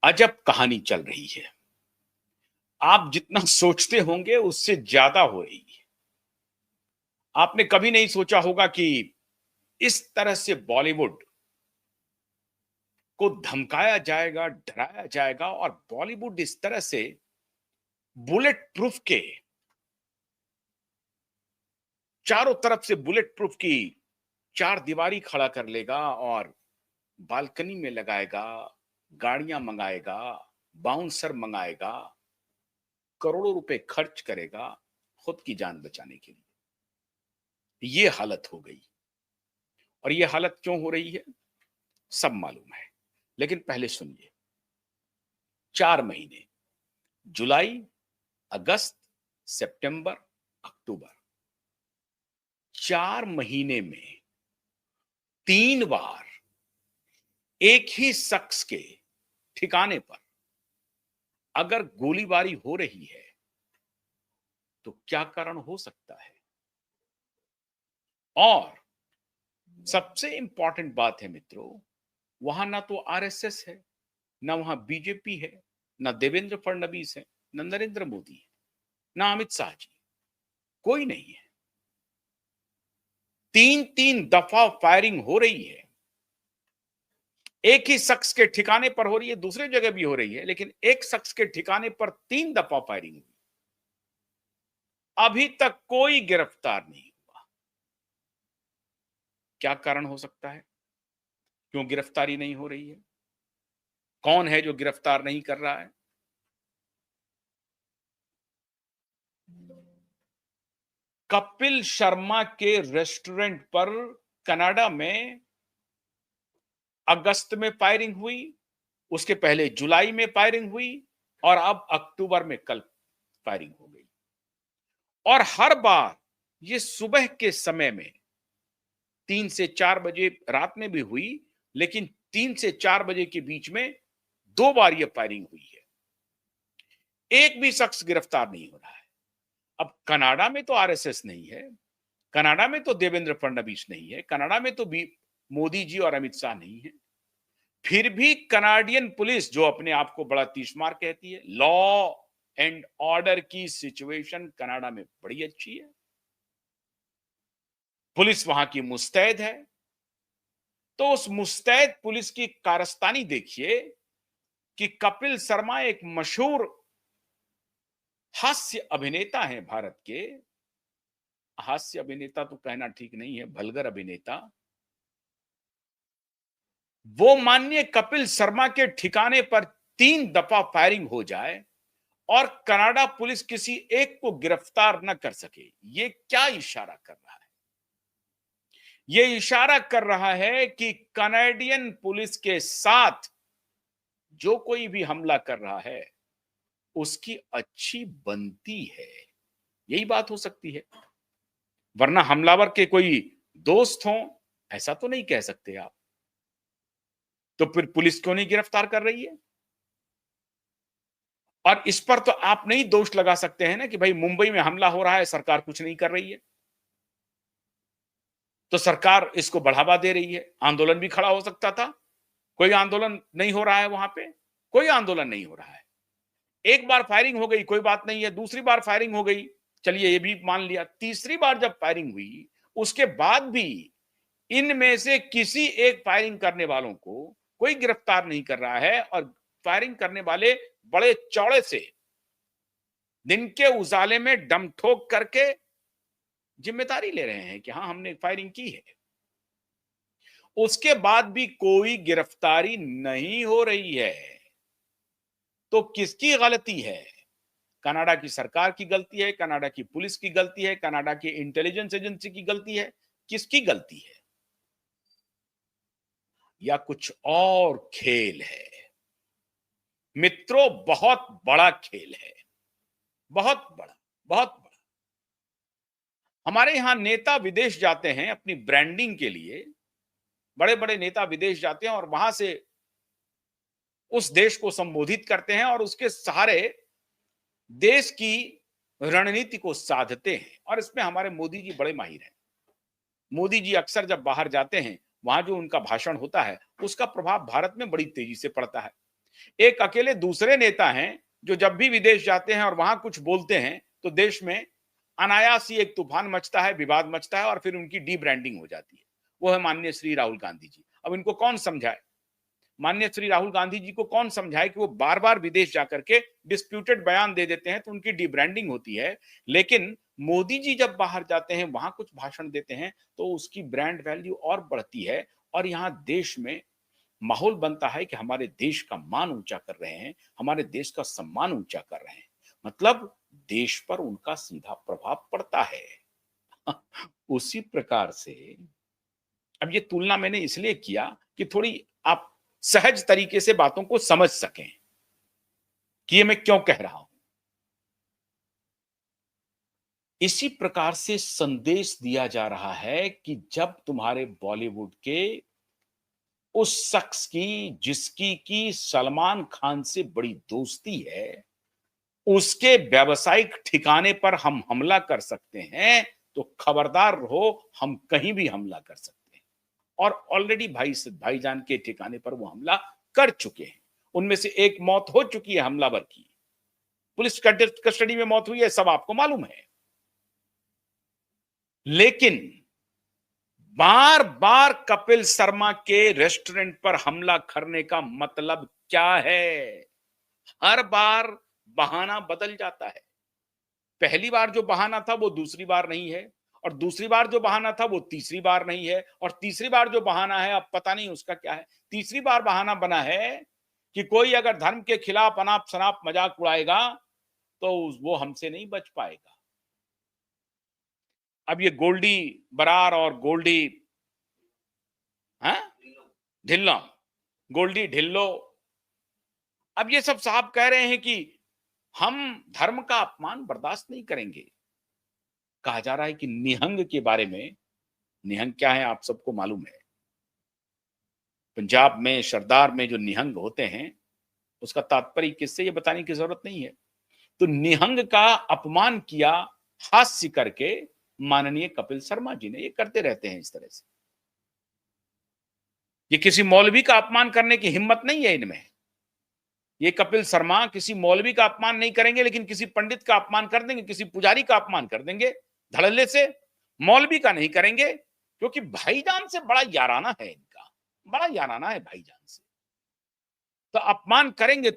अजब कहानी चल रही है। आप जितना सोचते होंगे उससे ज्यादा हो रही है। आपने कभी नहीं सोचा होगा कि इस तरह से बॉलीवुड को धमकाया जाएगा, डराया जाएगा और बॉलीवुड इस तरह से बुलेट प्रूफ के चारों तरफ से बुलेट प्रूफ की चार दीवारी खड़ा कर लेगा और बालकनी में लगाएगा, गाड़ियां मंगाएगा, बाउंसर मंगाएगा, करोड़ों रुपए खर्च करेगा खुद की जान बचाने के लिए। ये हालत हो गई। और ये हालत क्यों हो रही है सब मालूम है, लेकिन पहले सुनिए। 4 महीने, जुलाई, अगस्त, सितंबर, अक्टूबर, 4 महीने में 3 बार एक ही शख्स के ठिकाने पर अगर गोलीबारी हो रही है तो क्या कारण हो सकता है? और सबसे इंपॉर्टेंट बात है मित्रों, वहां ना तो आरएसएस है, ना वहां बीजेपी है, ना देवेंद्र फडणवीस है, ना नरेंद्र मोदी है, ना अमित शाह जी, कोई नहीं है। 3-3 दफा फायरिंग हो रही है। एक ही शख्स के ठिकाने पर हो रही है, दूसरी जगह भी हो रही है, लेकिन एक शख्स के ठिकाने पर 3 दफा फायरिंग हुई। अभी तक कोई गिरफ्तार नहीं हुआ। क्या कारण हो सकता है? क्यों गिरफ्तारी नहीं हो रही है? कौन है जो गिरफ्तार नहीं कर रहा है? कपिल शर्मा के रेस्टोरेंट पर कनाडा में अगस्त में फायरिंग हुई, उसके पहले जुलाई में फायरिंग हुई और अब अक्टूबर में कल फायरिंग हो गई। और हर बार ये सुबह के समय में 3 से 4 बजे रात में भी हुई, लेकिन 3 से 4 बजे के बीच में 2 बार ये फायरिंग हुई है। एक भी शख्स गिरफ्तार नहीं हो रहा है। अब कनाडा में तो आरएसएस नहीं है, कनाडा में तो देवेंद्र फडणवीस नहीं है, कनाडा में तो भी मोदी जी और अमित शाह नहीं है। फिर भी कनाडियन पुलिस, जो अपने आप को बड़ा तीसमार कहती है, लॉ एंड ऑर्डर की सिचुएशन कनाडा में बड़ी अच्छी है। पुलिस वहां की मुस्तैद है। तो उस मुस्तैद पुलिस की कारस्तानी देखिए कि कपिल शर्मा एक मशहूर हास्य अभिनेता हैं भारत के। हास्य अभिनेता तो कहना ठीक नहीं है, भलगर अभिनेता। वो माननीय कपिल शर्मा के ठिकाने पर 3 दफा फायरिंग हो जाए और कनाडा पुलिस किसी एक को गिरफ्तार न कर सके, ये क्या इशारा कर रहा है? ये इशारा कर रहा है कि कनाडियन पुलिस के साथ जो कोई भी हमला कर रहा है उसकी अच्छी बनती है। यही बात हो सकती है, वरना हमलावर के कोई दोस्त हों ऐसा तो नहीं कह सकते आप। तो फिर पुलिस क्यों नहीं गिरफ्तार कर रही है? और इस पर तो आप नहीं दोष लगा सकते हैं ना कि भाई मुंबई में हमला हो रहा है, सरकार कुछ नहीं कर रही है। तो सरकार इसको बढ़ावा दे रही है। आंदोलन भी खड़ा हो सकता था। कोई आंदोलन नहीं हो रहा है वहां पे, कोई आंदोलन नहीं हो रहा है। एक बार फायरिंग हो गई, कोई बात नहीं है। दूसरी बार फायरिंग हो गई, चलिए ये भी मान लिया। तीसरी बार जब फायरिंग हुई, उसके बाद भी इनमें से किसी एक फायरिंग करने वालों को कोई गिरफ्तार नहीं कर रहा है। और फायरिंग करने वाले बड़े चौड़े से दिन के उजाले में दम ठोक करके जिम्मेदारी ले रहे हैं कि हाँ हमने फायरिंग की है। उसके बाद भी कोई गिरफ्तारी नहीं हो रही है। तो किसकी गलती है? कनाडा की सरकार की गलती है, कनाडा की पुलिस की गलती है, कनाडा की इंटेलिजेंस एजेंसी की गलती है? किसकी गलती है? या कुछ और खेल है? मित्रों, बहुत बड़ा खेल है, बहुत बड़ा, बहुत बड़ा। हमारे यहां नेता विदेश जाते हैं अपनी ब्रांडिंग के लिए। बड़े बड़े नेता विदेश जाते हैं और वहां से उस देश को संबोधित करते हैं और उसके सहारे देश की रणनीति को साधते हैं। और इसमें हमारे मोदी जी बड़े माहिर हैं। मोदी जी अक्सर जब बाहर जाते हैं, वहां जो उनका भाषण होता है उसका प्रभाव भारत में बड़ी तेजी से पड़ता है। एक अकेले दूसरे नेता हैं जो जब भी विदेश जाते हैं और वहां कुछ बोलते हैं तो देश में अनायास ही एक तूफान मचता है, विवाद मचता है और फिर उनकी डी ब्रांडिंग हो जाती है। वो है माननीय श्री राहुल गांधी जी। अब इनको कौन समझाए, माननीय श्री राहुल गांधी जी को कौन समझाए कि वो बार बार विदेश जाकर के डिस्प्यूटेड बयान दे देते हैं तो उनकी डी ब्रांडिंग होती है, लेकिन मोदी जी जब बाहर जाते हैं, वहां कुछ भाषण देते हैं तो उसकी ब्रांड वैल्यू और बढ़ती है और यहाँ देश में माहौल बनता है कि हमारे देश का मान ऊंचा कर रहे हैं, हमारे देश का सम्मान ऊंचा कर रहे हैं, मतलब देश पर उनका सीधा प्रभाव पड़ता है। उसी प्रकार से अब ये तुलना मैंने इसलिए किया कि थोड़ी आप सहज तरीके से बातों को समझ सकें कि ये मैं क्यों कह रहा हूं। इसी प्रकार से संदेश दिया जा रहा है कि जब तुम्हारे बॉलीवुड के उस शख्स की जिसकी की सलमान खान से बड़ी दोस्ती है, उसके व्यावसायिक ठिकाने पर हम हमला कर सकते हैं, तो खबरदार रहो, हम कहीं भी हमला कर सकते हैं। और ऑलरेडी भाईजान के ठिकाने पर वो हमला कर चुके हैं। उनमें से एक मौत हो चुकी है हमलावर की, पुलिस कस्टडी में मौत हुई है, सब आपको मालूम है। लेकिन बार बार कपिल शर्मा के रेस्टोरेंट पर हमला करने का मतलब क्या है? हर बार बहाना बदल जाता है। पहली बार जो बहाना था वो दूसरी बार नहीं है और दूसरी बार जो बहाना था वो तीसरी बार नहीं है और तीसरी बार जो बहाना है अब पता नहीं उसका क्या है। तीसरी बार बहाना बना है कि कोई अगर धर्म के खिलाफ अनाप शनाप मजाक उड़ाएगा तो वो हमसे नहीं बच पाएगा। अब ये गोल्डी बरार और गोल्डी ढिल्लो, गोल्डी ढिल्लो, अब ये सब साहब कह रहे हैं कि हम धर्म का अपमान बर्दाश्त नहीं करेंगे। कहा जा रहा है कि निहंग के बारे में, निहंग क्या है आप सबको मालूम है। पंजाब में सरदार में जो निहंग होते हैं उसका तात्पर्य किससे ये बताने की जरूरत नहीं है। तो निहंग का अपमान किया हास्य करके माननीय कपिल शर्मा जी ने, ये करते रहते हैं इस तरह से। ये किसी मौलवी का अपमान करने की हिम्मत नहीं है इनमें। ये कपिल शर्मा किसी मौलवी का अपमान नहीं करेंगे लेकिन किसी पंडित का अपमान कर देंगे, किसी पुजारी का अपमान कर देंगे धड़ल्ले से। मौलवी का नहीं करेंगे क्योंकि भाईजान से बड़ा याराना है इनका, बड़ा याराना है भाईजान से। तो अपमान करेंगे तो